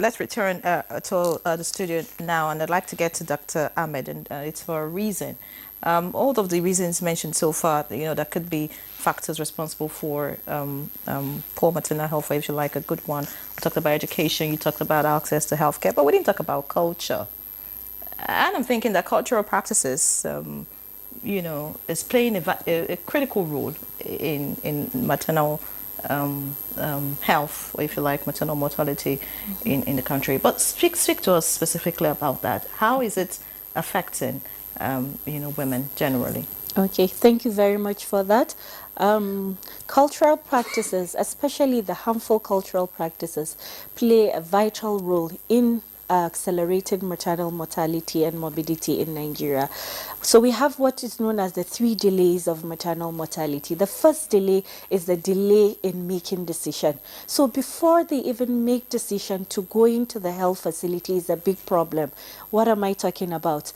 let's return to the studio now, and I'd like to get to Dr. Ahmed, and it's for a reason. All of the reasons mentioned so far, that could be factors responsible for poor maternal health, or if you like, a good one. We talked about education, you talked about access to healthcare, but we didn't talk about culture. And I'm thinking that cultural practices, is playing a critical role in maternal health, or if you like, maternal mortality in the country. But speak to us specifically about that. How is it affecting, women generally? Okay, thank you very much for that. Cultural practices, especially the harmful cultural practices, play a vital role in accelerated maternal mortality and morbidity in Nigeria. So we have what is known as the 3 delays of maternal mortality. The first delay is the delay in making decision. So before they even make decision to go into the health facility is a big problem. What am I talking about?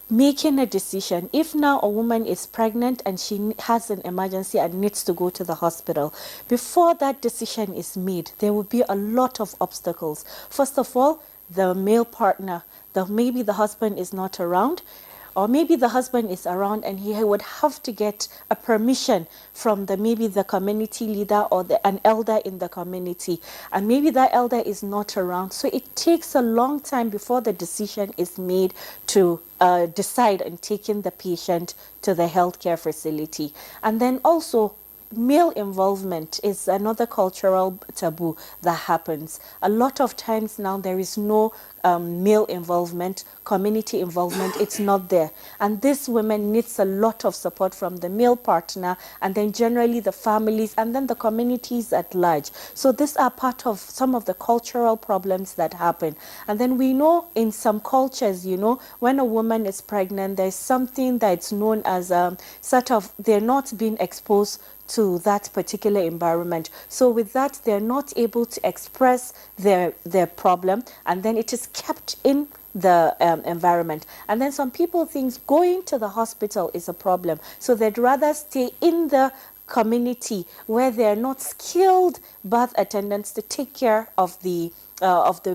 Making a decision. If now a woman is pregnant and she has an emergency and needs to go to the hospital, before that decision is made, there will be a lot of obstacles. First of all, the male partner, maybe the husband is not around, or maybe the husband is around and he would have to get a permission from maybe the community leader or an elder in the community, and maybe that elder is not around. So it takes a long time before the decision is made to decide on taking the patient to the healthcare facility. And then also, male involvement is another cultural taboo that happens. A lot of times now there is no male involvement, community involvement, it's not there. And this woman needs a lot of support from the male partner, and then generally the families, and then the communities at large. So these are part of some of the cultural problems that happen. And then we know in some cultures, when a woman is pregnant, there's something that's known as they're not being exposed to that particular environment. So with that, they're not able to express their problem, and then it is kept in the environment. And then some people think going to the hospital is a problem, so they'd rather stay in the community where they're not skilled birth attendants to take care of the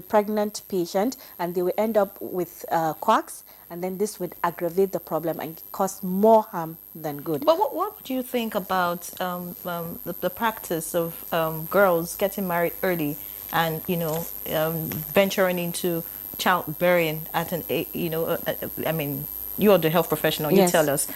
pregnant patient, and they will end up with quacks, and then this would aggravate the problem and cause more harm than good. But what would you think about the practice of girls getting married early and venturing into childbearing at an age, I mean, you're the health professional. You Yes. tell us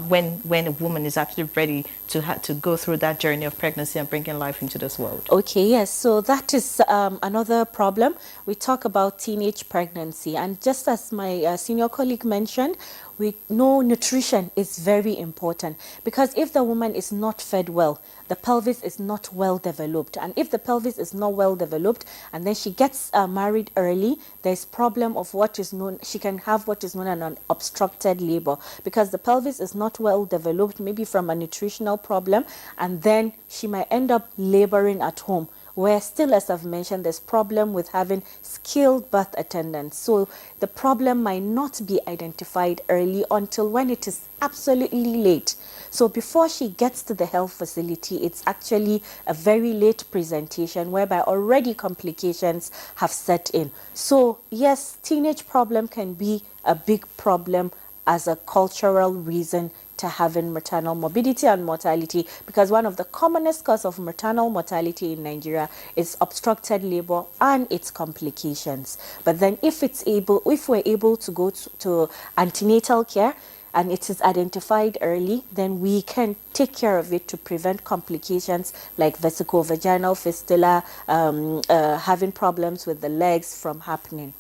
when a woman is actually ready to go through that journey of pregnancy and bringing life into this world. Okay, yes. So that is another problem. We talk about teenage pregnancy, and just as my senior colleague mentioned, we know nutrition is very important, because if the woman is not fed well, the pelvis is not well developed, and if the pelvis is not well developed and then she gets married early, there's problem of she can have what is known as an obstructed labor, because the pelvis is not well developed, maybe from a nutritional problem, and then she might end up laboring at home, where still, as I've mentioned, there's problem with having skilled birth attendants. So the problem might not be identified early until when it is absolutely late. So before she gets to the health facility, it's actually a very late presentation whereby already complications have set in. So yes, teenage problem can be a big problem as a cultural reason to having maternal morbidity and mortality, because one of the commonest causes of maternal mortality in Nigeria is obstructed labor and its complications. But then if we're able to go to antenatal care and it is identified early, then we can take care of it to prevent complications like vesicovaginal fistula, having problems with the legs from happening.